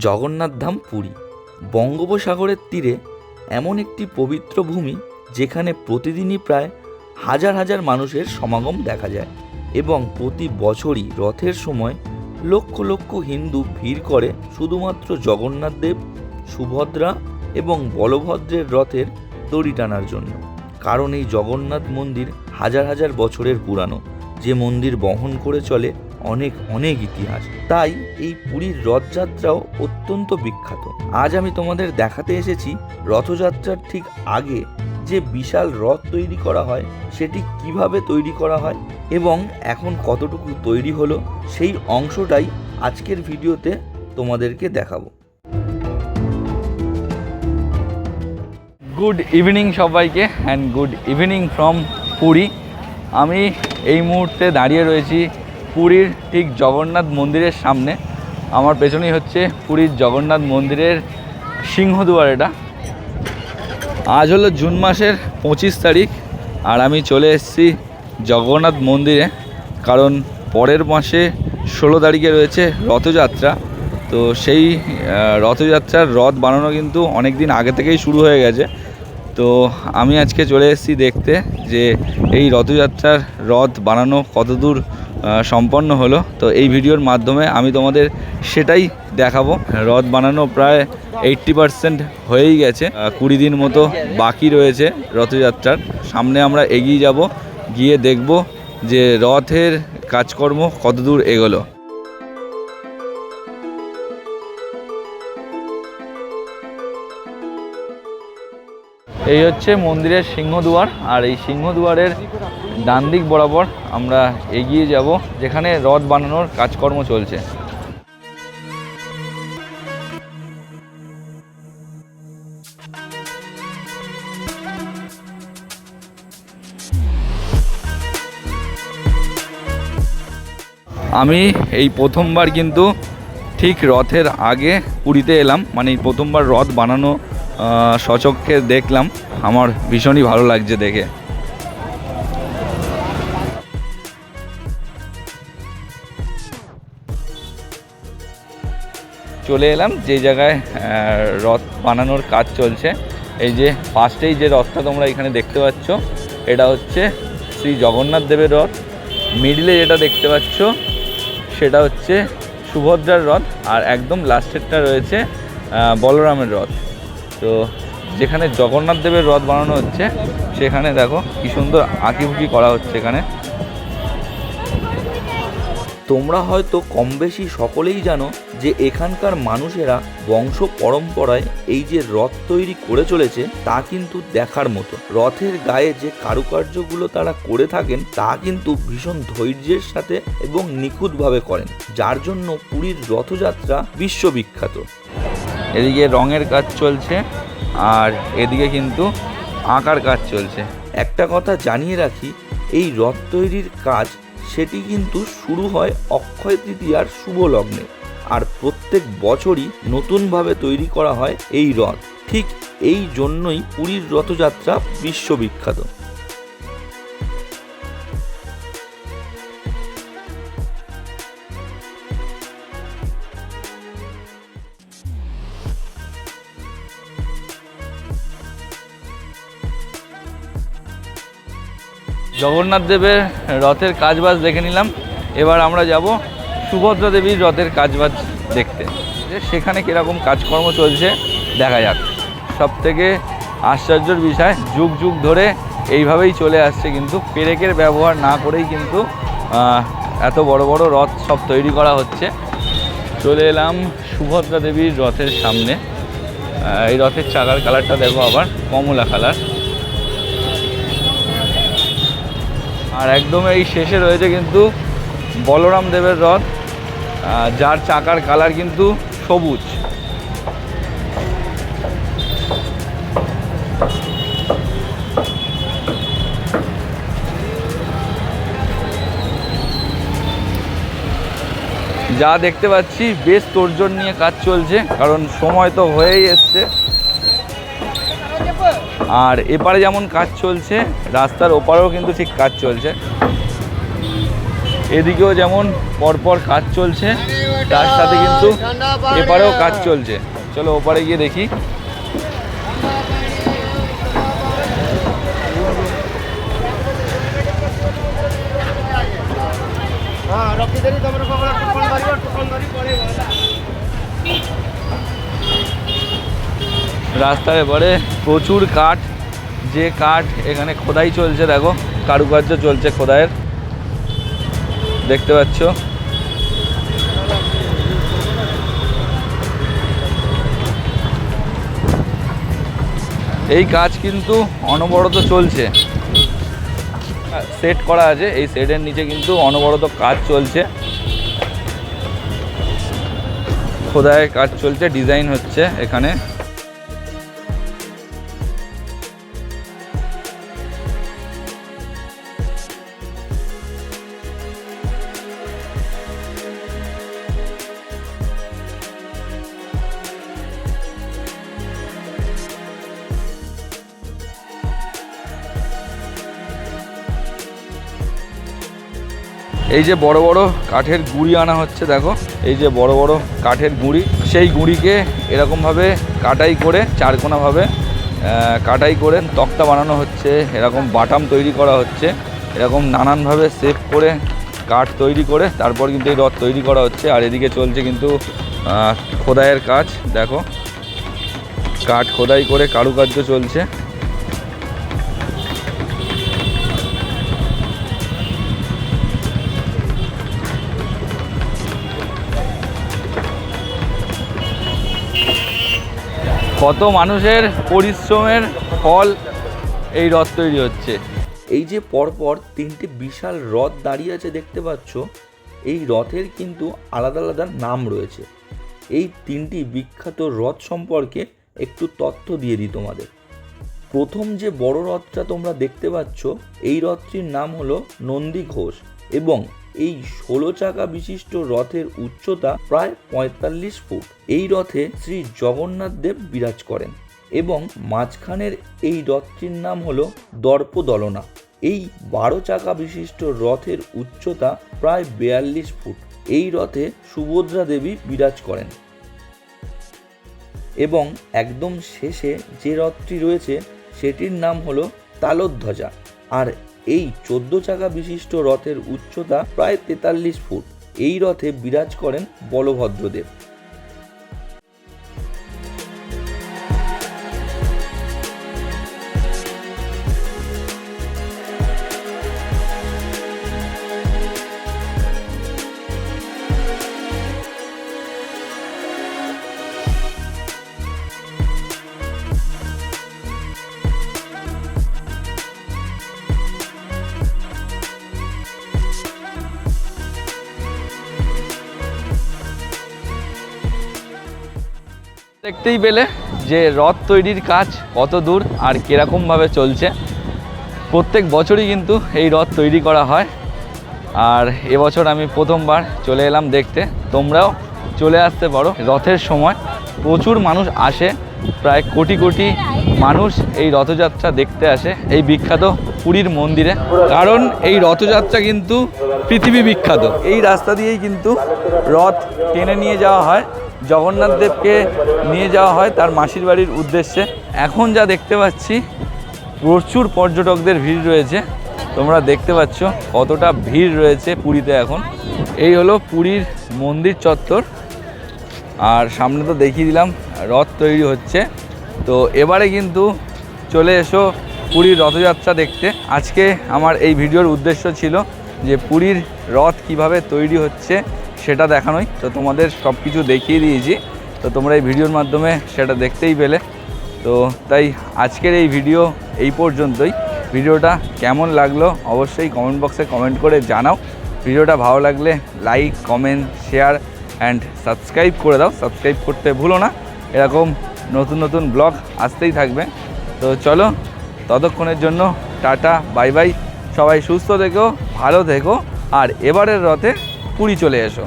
জগন্নাথ ধাম পুরী বঙ্গোপসাগরের তীরে এমন একটি পবিত্র ভূমি যেখানে প্রতিদিনই প্রায় হাজার হাজার মানুষের সমাগম দেখা যায় এবং প্রতি বছরই রথের সময় লক্ষ লক্ষ হিন্দু ভিড় করে শুধুমাত্র জগন্নাথ দেব, সুভদ্রা এবং বলভদ্রের রথের দড়ি টানার জন্য। কারণ এই জগন্নাথ মন্দির হাজার হাজার বছরের পুরানো, যে মন্দির বহন করে চলে অনেক অনেক ইতিহাস। তাই এই পুরীর রথযাত্রাও অত্যন্ত বিখ্যাত। আজ আমি তোমাদের দেখাতে এসেছি রথযাত্রার ঠিক আগে যে বিশাল রথ তৈরি করা হয় সেটি কিভাবে তৈরি করা হয় এবং এখন কতটুকু তৈরি হলো, সেই অংশটাই আজকের ভিডিওতে তোমাদেরকে দেখাবো। গুড ইভিনিং সবাইকে and good evening from Puri. আমি এই মুহূর্তে দাঁড়িয়ে রয়েছি পুরীর ঠিক জগন্নাথ মন্দিরের সামনে। আমার পেছনেই হচ্ছে পুরীর জগন্নাথ মন্দিরের সিংহদুয়ার। এটা আজ হলো জুন মাসের 25 তারিখ আর আমি চলে এসেছি জগন্নাথ মন্দিরে, কারণ পরের মাসে 16 তারিখে রয়েছে রথযাত্রা। তো সেই রথযাত্রার রথ বানানো কিন্তু অনেক দিন আগে থেকেই শুরু হয়ে গেছে। তো আমি আজকে চলে এসেছি দেখতে যে এই রথযাত্রার রথ বানানো কতদূর সম্পন্ন হলো। তো এই ভিডিওর মাধ্যমে আমি তোমাদের সেটাই দেখাবো। রথ বানানো প্রায় 80% হয়েই গেছে, 20 দিন মতো বাকি রয়েছে রথযাত্রার। সামনে আমরা এগিয়ে যাব, গিয়ে দেখব যে রথের কাজকর্ম কতদূর এগোলো। এই হচ্ছে মন্দিরের সিংহদুয়ার, আর এই সিংহদুয়ারের ডান দিক বরাবর আমরা এগিয়ে যাব যেখানে রথ বানানোর কাজকর্ম চলছে। আমি এই প্রথমবার কিন্তু ঠিক রথের আগে পুরীতে এলাম, মানে এই প্রথমবার রথ বানানো সচক্ষে দেখলাম। আমার ভীষণই ভালো লাগছে দেখে। চলে এলাম যে জায়গায় রথ বানানোর কাজ চলছে। এই যে ফার্স্টেই যে রথটা তোমরা এখানে দেখতে পাচ্ছ, এটা হচ্ছে শ্রী জগন্নাথ দেবের রথ। মিডিলে যেটা দেখতে পাচ্ছ সেটা হচ্ছে সুভদ্রার রথ, আর একদম লাস্টেরটা রয়েছে বলরামের রথ। তো যেখানে জগন্নাথ দেবের রথ বানানো হচ্ছে সেখানে দেখো কি সুন্দর আঁকিবুকি করা হচ্ছে এখানে। তোমরা হয়তো কম বেশি সকলেই জানো যে এখানকার মানুষেরা বংশ পরম্পরায় এই যে রথ তৈরি করে চলেছে তা কিন্তু দেখার মতো। রথের গায়ে যে কারুকার্যগুলো তারা করে থাকেন তা কিন্তু ভীষণ ধৈর্যের সাথে এবং নিখুঁতভাবে করেন, যার জন্য পুরীর রথযাত্রা বিশ্ববিখ্যাত। এদিকে রঙের কাজ চলছে আর এদিকে কিন্তু আঁকার কাজ চলছে। একটা কথা জানিয়ে রাখি, এই রথ তৈরির কাজ সেটি কিন্তু শুরু হয় অক্ষয় তৃতীয়ার শুভ লগ্নে, আর প্রত্যেক বছরই নতুনভাবে তৈরি করা হয় এই রথ। ঠিক এই জন্যই পুরীর রথযাত্রা বিশ্ববিখ্যাত। জগন্নাথ দেবের রথের কাজবাজ দেখে নিলাম, এবার আমরা যাব সুভদ্রা দেবীর রথের কাজবাজ দেখতে, যে সেখানে কীরকম কাজকর্ম চলছে দেখা যাক। সবথেকে আশ্চর্যের বিষয়, যুগ যুগ ধরে এইভাবেই চলে আসছে, কিন্তু পেরেকের ব্যবহার না করেই কিন্তু এত বড় বড় রথ সব তৈরি করা হচ্ছে। চলে এলাম সুভদ্রা দেবীর রথের সামনে। এই রথের চাকার কালারটা দেখো, আবার কমলা কালার। আর একদম এই শেষে রয়েছে কিন্তু বলরাম দেবের রথ, যার চাকার কালার কিন্তু সবুজ। যা দেখতে পাচ্ছি বেশ তোড়জোড় নিয়ে কাজ চলছে, কারণ সময় তো হয়েই এসছে। আর এপারে যেমন কাজ চলছে, রাস্তার ওপারেও কিন্তু ঠিক কাজ চলছে। এদিকেও যেমন পরপর কাজ চলছে, তার সাথে কিন্তু এপারেও কাজ চলছে। চলো ওপারে গিয়ে দেখি। রাস্তার এপারে প্রচুর কাঠ, যে কাঠ এখানে খোদাই চলছে, দেখো কারুকার্য চলছে খোদাইয়ের, দেখতে পাচ্ছ। এই কাজ কিন্তু অনবরত চলছে, সেট করা আছে, এই সেটের নিচে কিন্তু অনবরত কাজ চলছে, খোদাইয়ের কাজ চলছে, ডিজাইন হচ্ছে এখানে। এই যে বড় বড় কাঠের গুঁড়ি আনা হচ্ছে, দেখো এই যে বড় বড় কাঠের গুঁড়ি, সেই গুঁড়িকে এরকমভাবে কাটাই করে চারকোনাভাবে কাটাই করে তক্তা বানানো হচ্ছে, এরকম বাটাম তৈরি করা হচ্ছে, এরকম নানানভাবে শেপ করে কাঠ তৈরি করে তারপর কিন্তু এই রথ তৈরি করা হচ্ছে। আর এদিকে চলছে কিন্তু খোদাইয়ের কাজ, দেখো কাঠ খোদাই করে কারুকার্য চলছে। কত মানুষের পরিশ্রমের ফল এই রথ তৈরি হচ্ছে। এই যে পরপর তিনটে বিশাল রথ দাঁড়িয়ে আছে দেখতে পাচ্ছ, এই রথের কিন্তু আলাদা আলাদা নাম রয়েছে। এই তিনটি বিখ্যাত রথ সম্পর্কে একটু তথ্য দিয়ে দিই তোমাদের। প্রথম যে বড় রথটা তোমরা দেখতে পাচ্ছ, এই রথটির নাম হলো নন্দী ঘোষ এবং এই 16 চাকা বিশিষ্ট রথের উচ্চতা প্রায় 45 ফুট। এই রথে শ্রী জগন্নাথ দেব বিরাজ করেন এবং মাঝখানের এই রথটির নাম হলো দর্পদলনা। এই 12 চাকা বিশিষ্ট রথের উচ্চতা প্রায় 42 ফুট। এই রথে সুভদ্রা দেবী বিরাজ করেন এবং একদম শেষে যে রথটি রয়েছে সেটির নাম হলো তালধ্বজা। আর এই 14 চাকা বিশিষ্ট রথের উচ্চতা প্রায় 43 ফুট। এই রথে বিরাজ করেন বলভদ্রদেব। দেখতেই পেলে যে রথ তৈরির কাজ কত দূর আর কীরকমভাবে চলছে। প্রত্যেক বছরই কিন্তু এই রথ তৈরি করা হয়, আর এবছর আমি প্রথমবার চলে এলাম দেখতে। তোমরাও চলে আসতে পারো, রথের সময় প্রচুর মানুষ আসে, প্রায় কোটি কোটি মানুষ এই রথযাত্রা দেখতে আসে এই বিখ্যাত পুরীর মন্দিরে, কারণ এই রথযাত্রা কিন্তু পৃথিবী বিখ্যাত। এই রাস্তা দিয়েই কিন্তু রথ টেনে নিয়ে যাওয়া হয়, জগন্নাথ দেবকে নিয়ে যাওয়া হয় তার মাসির বাড়ির উদ্দেশ্যে। এখন যা দেখতে পাচ্ছি প্রচুর পর্যটকদের ভিড় রয়েছে, তোমরা দেখতে পাচ্ছ কতটা ভিড় রয়েছে পুরীতে এখন। এই হলো পুরীর মন্দির চত্বর, আর সামনে তো দেখিয়ে দিলাম রথ তৈরি হচ্ছে। তো এবারে কিন্তু চলে এসো পুরীর রথযাত্রা দেখতে। আজকে আমার এই ভিডিওর উদ্দেশ্য ছিল যে পুরীর রথ কিভাবে তৈরি হচ্ছে সেটা দেখানোই। তো তোমাদের সব কিছু দেখিয়ে দিয়েছি, তো তোমরা এই ভিডিওর মাধ্যমে সেটা দেখতেই পেলে। তো তাই আজকের এই ভিডিও এই পর্যন্তই। ভিডিওটা কেমন লাগলো অবশ্যই কমেন্ট বক্সে কমেন্ট করে জানাও। ভিডিওটা ভালো লাগলে like, comment, share and subscribe করে দাও। সাবস্ক্রাইব করতে ভুলো না, এরকম নতুন নতুন ব্লগ আসতেই থাকবে। তো চলো, ততক্ষণের জন্য টাটা, বাই বাই। সবাই সুস্থ থেকো, ভালো থেকো, আর এবারের রথে পুরী চলে এসো।